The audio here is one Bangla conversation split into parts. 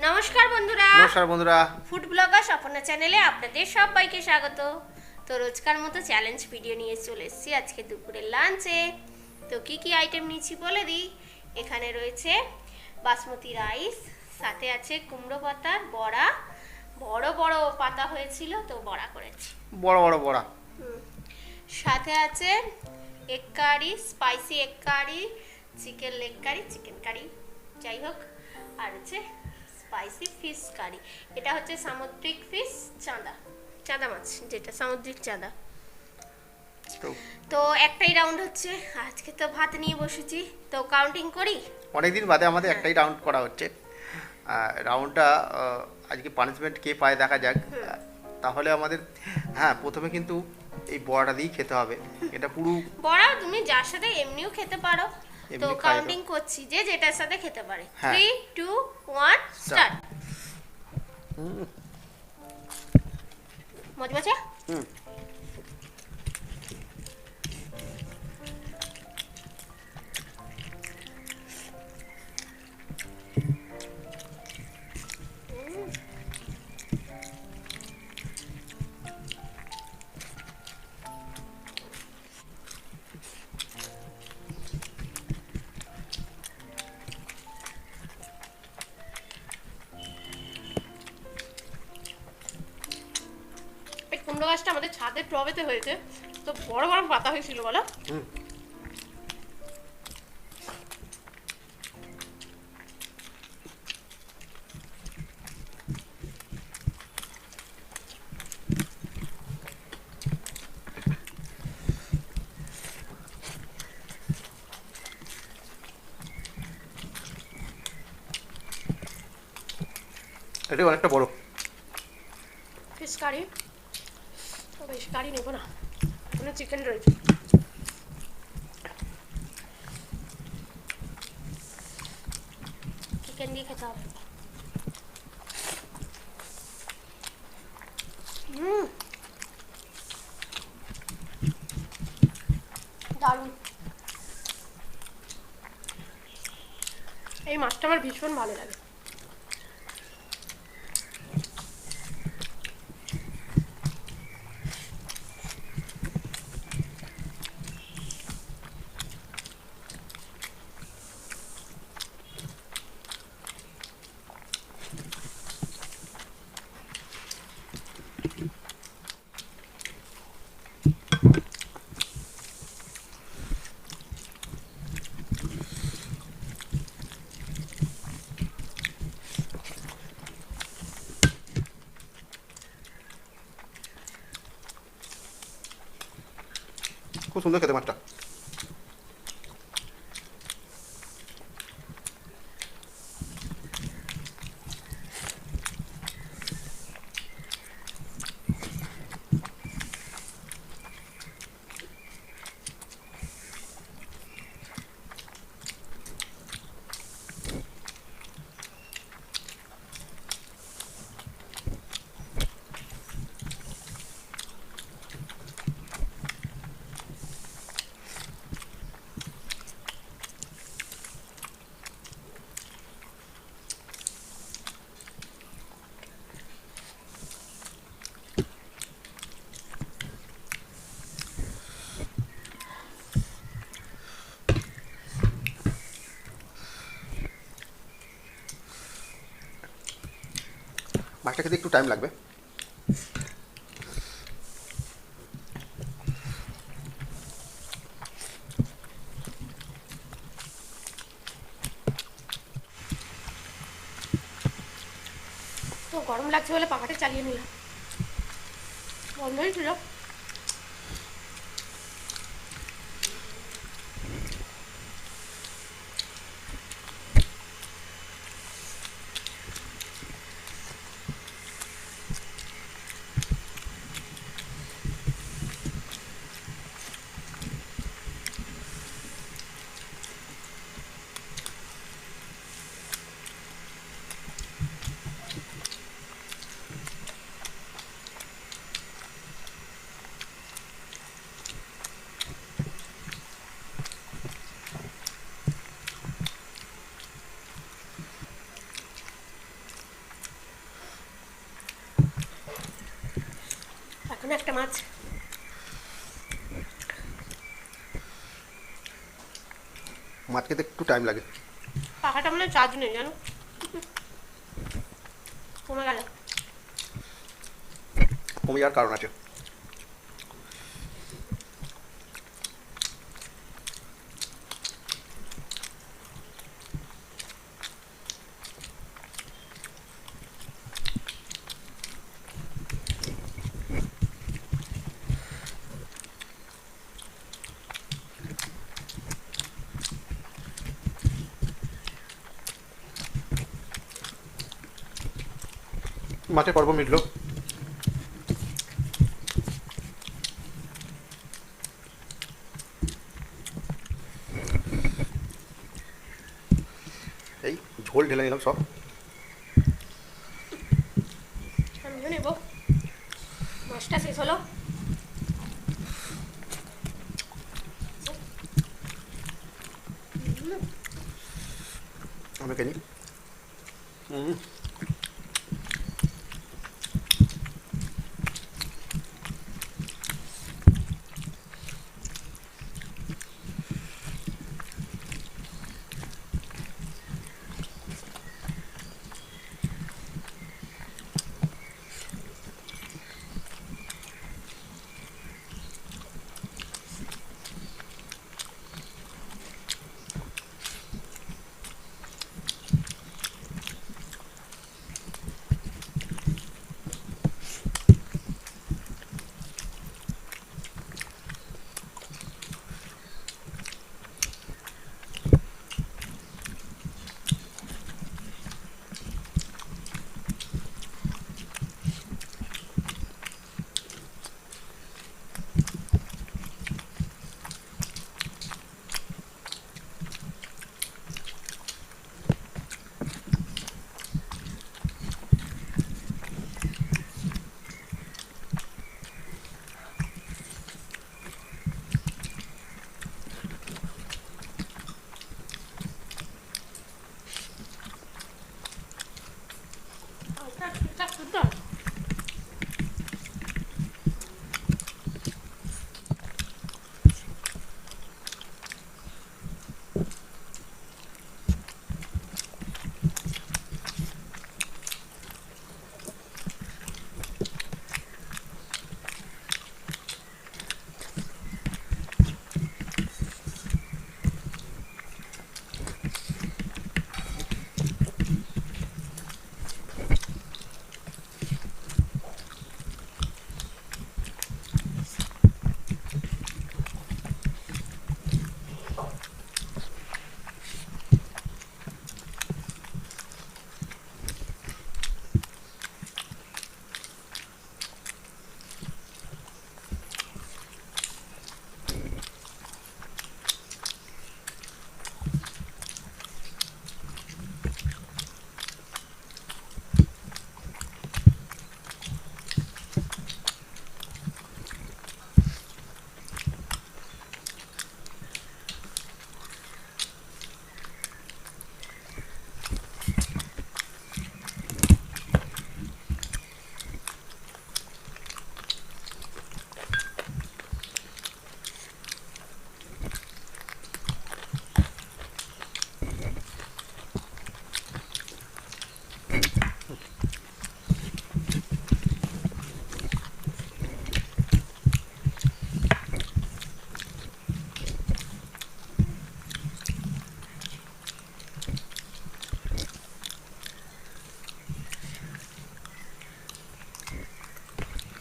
নমস্কার বন্ধুরা, নমস্কার বন্ধুরা। ফুড ব্লগার স্বপ্না চ্যানেলে আপনাদের সবাইকে স্বাগত। তো রোজকার মতো চ্যালেঞ্জ ভিডিও নিয়ে চলে এসেছি আজকে দুপুরের লাঞ্চে। তো কি কি আইটেম নিয়েছি বলে দিই। এখানে রয়েছে বাসমতি রাইস, সাথে আছে কুমড়ো পাতার বড়া, বড় বড় পাতা হয়েছিল তো বড়া করেছি। বড় বড় বড়া। সাথে আছে egg curry, spicy egg curry, chicken leg curry, chicken curry যাই হোক, আর হচ্ছে স্পাইসি ফিশ কারি। এটা হচ্ছে সামুদ্রিক ফিশ, চাঁদা চাঁদা মাছ, যেটা সামুদ্রিক চাঁদা। তো একটাই রাউন্ড হচ্ছে, আজকে তো ভাত নিয়ে বসেছি, তো কাউন্টিং করি। অনেকদিন বাদে আমাদের একটাই রাউন্ড করা হচ্ছে। রাউন্ডটা আজকে পানিশমেন্ট কে পায় দেখা যাক। তাহলে আমাদের প্রথমে কিন্তু এই বড়াটা দিয়েই খেতে হবে। এটা পুরো বড়া তুমি যার সাথে এমনিও খেতে পারো। তো এমনি খাই তো। কাউন্টিং করছি যে যেটার সাথে খেতে পারে। হ্যাঁ। 3 2 1 স্টার্ট। মজা এই কুমড়ো গাছটা আমাদের ছাদের টবেতে হয়েছে, তো বড় বড় পাতা হয়েছিল বলো। এটা অনেকটা বড়। ফিশ কারি, তো বেশি কারি নেবো না, ওখানে চিকেন রয়েছে। চিকেন দিয়ে খেতে হবে। দারুণ। এই মাছটা আমার ভীষণ ভালো লাগে। খুব সুন্দর খেতে মাছটা। মাছটা খেতে একটু টাইম লাগবে। তো গরম লাগছে বলে পাখাটা চালিয়ে নিলাম, বন্ধই ছিল। একটা মাছ। মাছ খেতে একটু টাইম লাগে। পাখাটা মনে হয় চার্জ নেই জানো, কমে গেল। কমে যাওয়ার কারণ আছে। মাছের পর্ব মিটলো। এই ঝোল ঢেলে নিলাম সব। আমিও নেবো। মাছটা শেষ হলো। আমি কেনি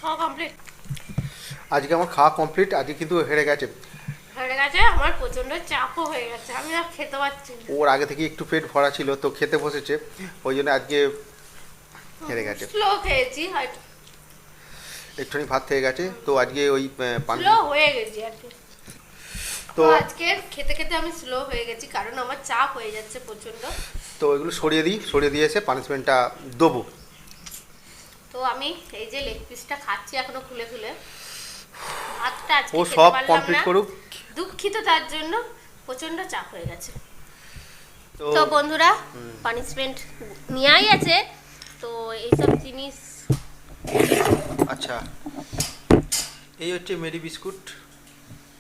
খাওয়া কমপ্লিট। আজকে আমার খাওয়া কমপ্লিট। আজকে কিন্তু হেরে গেছে। হয়ে গেছে, আমার প্রচন্ড চাপও হয়ে গেছে, আমি আর খেতে পারছি না। ওর আগে থেকে একটু পেট ভরা ছিল তো খেতে বসেছে, ওই জন্য আজকে হেরে গেছে। স্লো খেয়েছি হয়তো, একটুখানি ভাত থেকে গেছে তো আজকে ওই পান স্লো হয়ে গেছি আর কি। তো তো আজকে খেতে খেতে আমি স্লো হয়ে গেছি কারণ আমার চাপ হয়ে যাচ্ছে প্রচন্ড। তো ওইগুলো সরিয়ে দিই, সরিয়ে দিয়েছে পানিশমেন্টটা দেবো। তো আমি এই যে লেগ পিসটা খাচ্ছি এখনো খুলে খুলে। ভাতটা আজকে ও খেতে সব পারলাম কমপ্লিট না, করুক। দুঃখিত তার জন্য, প্রচন্ড চাপ হয়ে গেছে। তো বন্ধুরা পানিশমেন্ট নেওয়াই আছে, তো এইসব জিনিস আচ্ছা এই হচ্ছে মেরি বিস্কুট,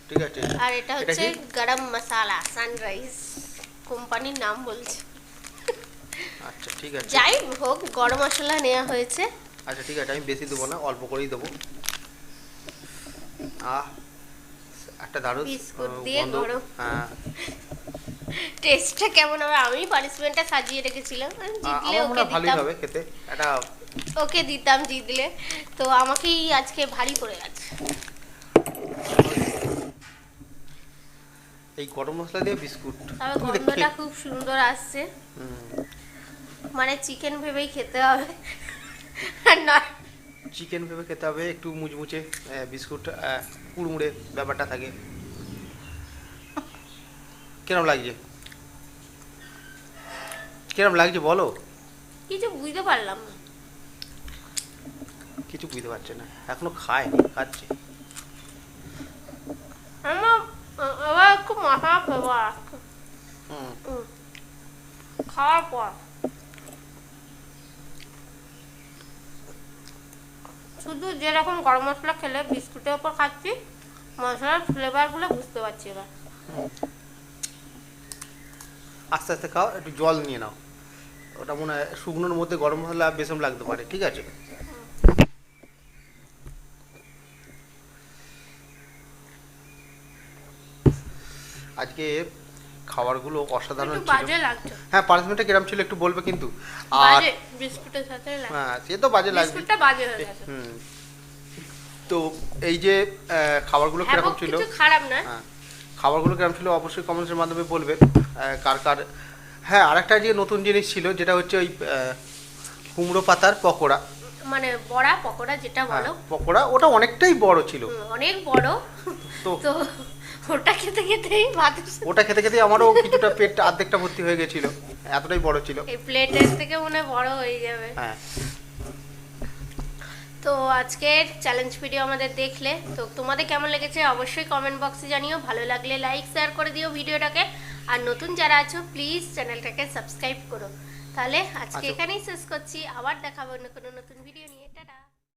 ঠিক আছে। আর এটা হচ্ছে কি? গরম মশলা সানরাইজ কোম্পানির নাম বলছে। আচ্ছা ঠিক আছে, যাই হোক গরম মশলা নেওয়া হয়েছে। আচ্ছা ঠিক আছে, আমি বেশি দেবো না, অল্প করেই দেবো। একটা দারুণ বিস্কুট দিয়ে গন্ধ। গরম। হ্যাঁ, টেস্টটা কেমন হবে? আমি পানিশমেন্টটা সাজিয়ে রেখেছিলাম, আমি জিতলে আমার মনে ওকে হয় ভালোই দিতাম, হবে খেতে। এটা ওকে দিতাম জিতলে। তো আমাকেই আজকে ভারী পড়ে গেছে। এই গরম মশলা দিয়ে বিস্কুট তবে তুমি গন্ধটা দেখে- খুব সুন্দর আসছে, হুম, মানে চিকেন ভেবেই খেতে হবে। আর না চিকেন ভেবে খেতে হবে, একটু মুচমুচে বিস্কুট, কুড়মুড়ে ব্যাপারটা থাকে। কিরম লাগছে, কিরম লাগছে বলো? কিছু বুঝতে পারলাম না। কিছু বুঝতে পারছে না, এখনো খায়নি, খাচ্ছে। আমার আবার খুব মাথা ফেবার আসছে হুম, খাওয়ার পর। শুধু যেরকম গরম মশলা খেলে বিস্কুটের ওপর খাচ্ছি, মশলার ফ্লেভারগুলো বুঝতে পারছি এবার। আস্তে আস্তে খাও, একটু জল নিয়ে নাও। ওটা মনে হয় শুকনোর মধ্যে গরম মশলা বেশম লাগতে পারে, ঠিক আছে। আজকে খাবারগুলো অসাধারণ একটু ছিল। বাজে লাগছে, হ্যাঁ, পানিশমেন্টটা কিরম ছিল একটু বলবে কিন্তু। আর বাজে বিস্কুটের সাথে লাগছে। হ্যাঁ, সে তো বাজে লাগবে। বিস্কুটটা বাজে হয়ে গেছে। হুম, তো এই যে খাবারগুলো হ্যাঁ, কিরকম ছিল, কিছু খারাপ না। হ্যাঁ, খাবারগুলো কিরম ছিল অবশ্যই কমেন্টের মাধ্যমে বলবে। কার কার। হ্যাঁ, আরেকটা যে নতুন জিনিস ছিল যেটা হচ্ছে ওই কুমড়ো পাতার পকোড়া। মানে বড়া পকোড়া যেটা হ্যাঁ, বলো। পকোড়া ওটা অনেকটাই বড় ছিল। অনেক বড়। তো তো ওটা খেতে খেতেই ভাতের সাথে- ওটা খেতে খেতে আমারও কিছুটা পেট অর্ধেকটা ভর্তি হয়ে গেছিল, এতটাই বড় ছিল। এই প্লেটের থেকে মনে হয় বড় হয়ে যাবে। হ্যাঁ, তো আজকের চ্যালেঞ্জ ভিডিও আমাদের দেখলে, তো তোমাদের কেমন লেগেছে অবশ্যই কমেন্ট বক্সে জানিও। ভালো লাগলে লাইক শেয়ার করে দিও ভিডিওটাকে। আর নতুন যারা আছো প্লিজ চ্যানেলটাকে সাবস্ক্রাইব করো। তাহলে আজকে আচ্ছা। এখানেই শেষ করছি, আবার দেখাবো অন্য কোনো নতুন ভিডিও নিয়ে।